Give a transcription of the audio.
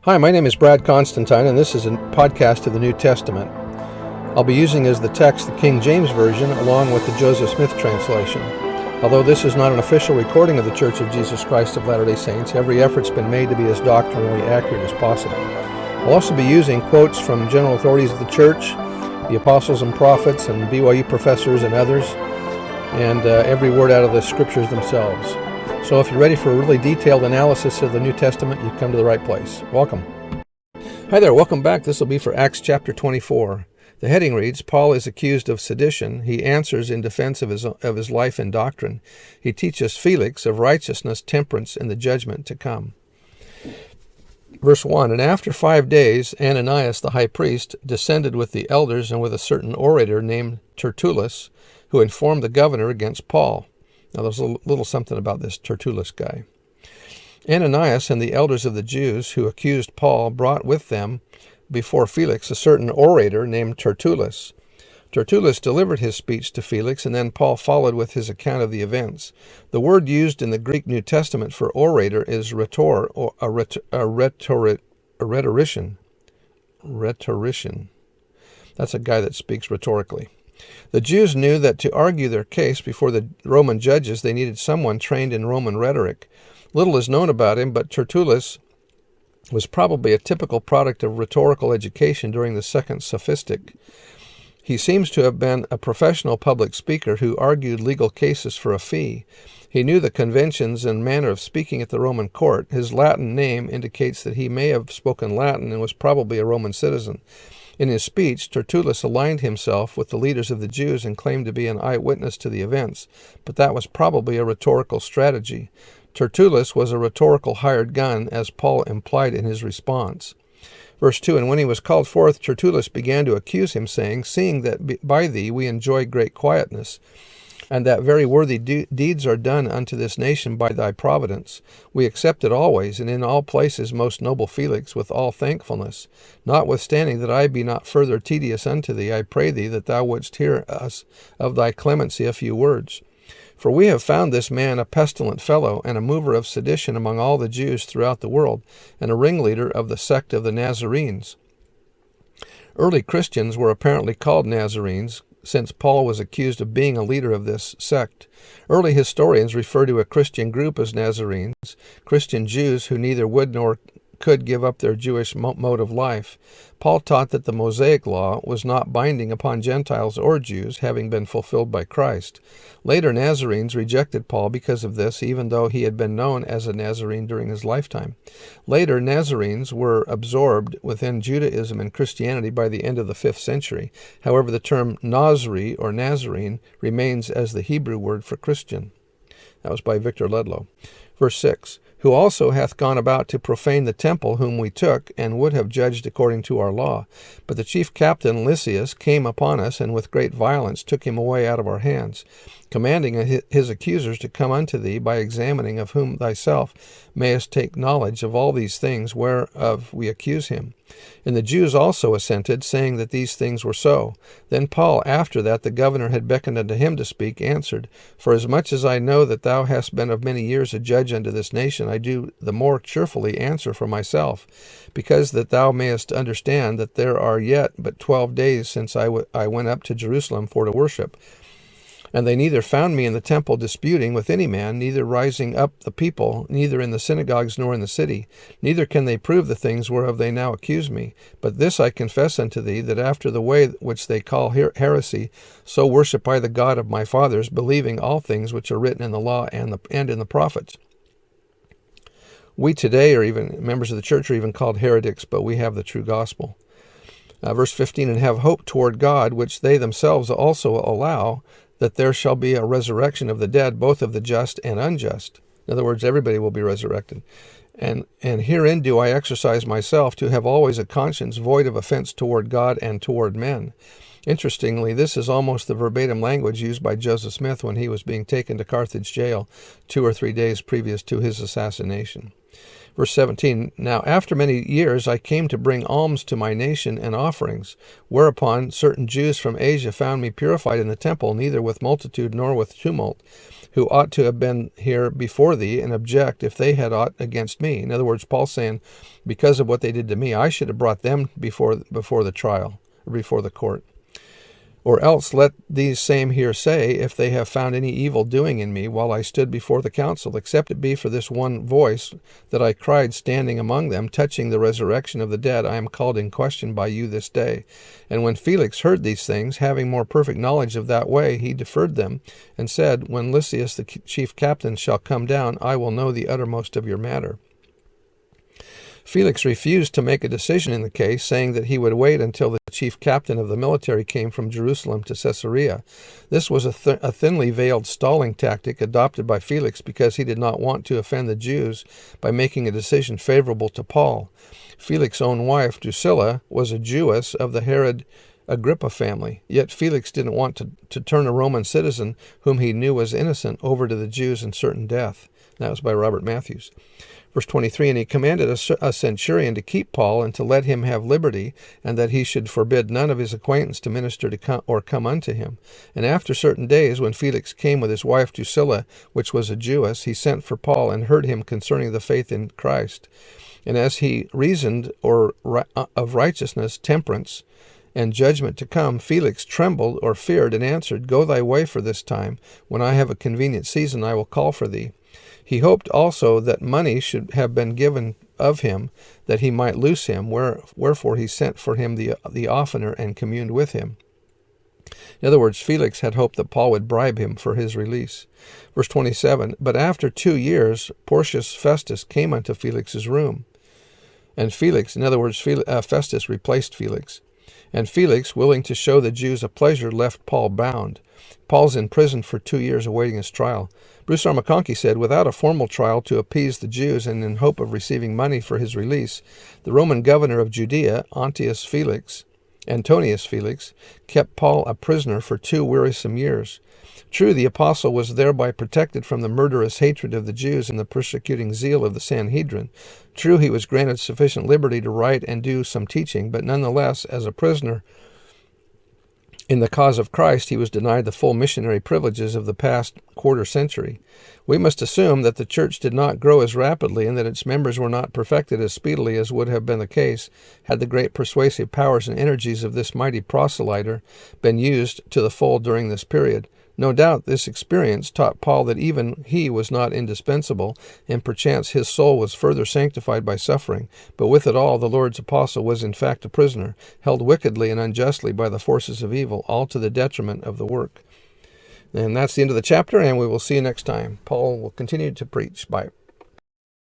Hi, my name is Brad Constantine, and this is a podcast of the New Testament. I'll be using as the text the King James Version along with the Joseph Smith translation. Although this is not an official recording of the Church of Jesus Christ of Latter-day Saints, every effort's been made to be as doctrinally accurate as possible. I'll also be using quotes from general authorities of the Church, the apostles and prophets, and BYU professors and others, and every word out of the Scriptures themselves. So if you're ready for a really detailed analysis of the New Testament, you've come to the right place. Welcome. Hi there, welcome back. This will be for Acts chapter 24. The heading reads, Paul is accused of sedition. He answers in defense of his life and doctrine. He teaches Felix of righteousness, temperance, and the judgment to come. Verse 1, And after 5 days, Ananias the high priest descended with the elders and with a certain orator named Tertullus, who informed the governor against Paul. Now, there's a little something about this Tertullus guy. Ananias and the elders of the Jews who accused Paul brought with them before Felix a certain orator named Tertullus. Tertullus delivered his speech to Felix, and then Paul followed with his account of the events. The word used in the Greek New Testament for orator is rhetor, or a rhetorician. Rhetorician. That's a guy that speaks rhetorically. The Jews knew that to argue their case before the Roman judges, they needed someone trained in Roman rhetoric. Little is known about him, but Tertullus was probably a typical product of rhetorical education during the Second Sophistic. He seems to have been a professional public speaker who argued legal cases for a fee. He knew the conventions and manner of speaking at the Roman court. His Latin name indicates that he may have spoken Latin and was probably a Roman citizen. In his speech, Tertullus aligned himself with the leaders of the Jews and claimed to be an eyewitness to the events, but that was probably a rhetorical strategy. Tertullus was a rhetorical hired gun, as Paul implied in his response. Verse 2, And when he was called forth, Tertullus began to accuse him, saying, Seeing that by thee we enjoy great quietness, and that very worthy deeds are done unto this nation by thy providence, we accept it always, and in all places, most noble Felix, with all thankfulness. Notwithstanding that I be not further tedious unto thee, I pray thee that thou wouldst hear us of thy clemency a few words. For we have found this man a pestilent fellow, and a mover of sedition among all the Jews throughout the world, and a ringleader of the sect of the Nazarenes. Early Christians were apparently called Nazarenes, since Paul was accused of being a leader of this sect. Early historians refer to a Christian group as Nazarenes, Christian Jews who neither would nor could give up their Jewish mode of life. Paul taught that the Mosaic law was not binding upon Gentiles or Jews, having been fulfilled by Christ. Later Nazarenes rejected Paul because of this, even though he had been known as a Nazarene during his lifetime. Later Nazarenes were absorbed within Judaism and Christianity by the end of the 5th century. However, the term Nazri or Nazarene remains as the Hebrew word for Christian. That was by Victor Ludlow. Verse 6, Who also hath gone about to profane the temple whom we took, and would have judged according to our law. But the chief captain Lysias came upon us, and with great violence took him away out of our hands, commanding his accusers to come unto thee, by examining of whom thyself mayest take knowledge of all these things whereof we accuse him. And the Jews also assented, saying that these things were so. Then Paul, after that the governor had beckoned unto him to speak, answered, Forasmuch as I know that thou hast been of many years a judge unto this nation, I do the more cheerfully answer for myself, because that thou mayest understand that there are yet but 12 days since I went up to Jerusalem for to worship. And they neither found me in the temple disputing with any man, neither rising up the people, neither in the synagogues nor in the city. Neither can they prove the things whereof they now accuse me. But this I confess unto thee, that after the way which they call heresy, so worship I the God of my fathers, believing all things which are written in the law and in the prophets. We today, or even members of the church, are even called heretics, but we have the true gospel. Verse 15, And have hope toward God, which they themselves also allow, that there shall be a resurrection of the dead, both of the just and unjust. In other words, everybody will be resurrected. And herein do I exercise myself, to have always a conscience void of offense toward God and toward men. Interestingly, this is almost the verbatim language used by Joseph Smith when he was being taken to Carthage jail 2 or 3 days previous to his assassination. Verse 17, Now after many years I came to bring alms to my nation and offerings, whereupon certain Jews from Asia found me purified in the temple, neither with multitude nor with tumult, who ought to have been here before thee, and object if they had aught against me. In other words, Paul's saying, because of what they did to me, I should have brought them before the trial, or before the court. Or else let these same here say, if they have found any evil doing in me while I stood before the council, except it be for this one voice that I cried standing among them, touching the resurrection of the dead, I am called in question by you this day. And when Felix heard these things, having more perfect knowledge of that way, he deferred them, and said, When Lysias the chief captain shall come down, I will know the uttermost of your matter. Felix refused to make a decision in the case, saying that he would wait until the chief captain of the military came from Jerusalem to Caesarea. This was a thinly veiled stalling tactic adopted by Felix because he did not want to offend the Jews by making a decision favorable to Paul. Felix's own wife, Drusilla, was a Jewess of the Herod Agrippa family, yet Felix didn't want to turn a Roman citizen whom he knew was innocent over to the Jews in certain death. That was by Robert Matthews. Verse 23, And he commanded a centurion to keep Paul and to let him have liberty, and that he should forbid none of his acquaintance to minister to come unto him. And after certain days, when Felix came with his wife Drusilla, which was a Jewess, he sent for Paul and heard him concerning the faith in Christ. And as he reasoned of righteousness, temperance, and judgment to come, Felix trembled or feared and answered, Go thy way for this time. When I have a convenient season, I will call for thee. He hoped also that money should have been given of him, that he might loose him, wherefore he sent for him the oftener and communed with him. In other words, Felix had hoped that Paul would bribe him for his release. Verse 27, But after 2 years, Porcius Festus came unto Felix's room. And Felix, in other words, Festus replaced Felix. And Felix, willing to show the Jews a pleasure, left Paul bound. Paul's in prison for 2 years awaiting his trial. Bruce R. McConkie said, Without a formal trial to appease the Jews and in hope of receiving money for his release, the Roman governor of Judea, Antonius Felix, kept Paul a prisoner for 2 wearisome years. True, the apostle was thereby protected from the murderous hatred of the Jews and the persecuting zeal of the Sanhedrin. True, he was granted sufficient liberty to write and do some teaching, but nonetheless, as a prisoner in the cause of Christ, he was denied the full missionary privileges of the past quarter century. We must assume that the church did not grow as rapidly and that its members were not perfected as speedily as would have been the case had the great persuasive powers and energies of this mighty proselyter been used to the full during this period. No doubt this experience taught Paul that even he was not indispensable, and perchance his soul was further sanctified by suffering. But with it all, the Lord's apostle was in fact a prisoner, held wickedly and unjustly by the forces of evil, all to the detriment of the work. And that's the end of the chapter, and we will see you next time. Paul will continue to preach. Bye.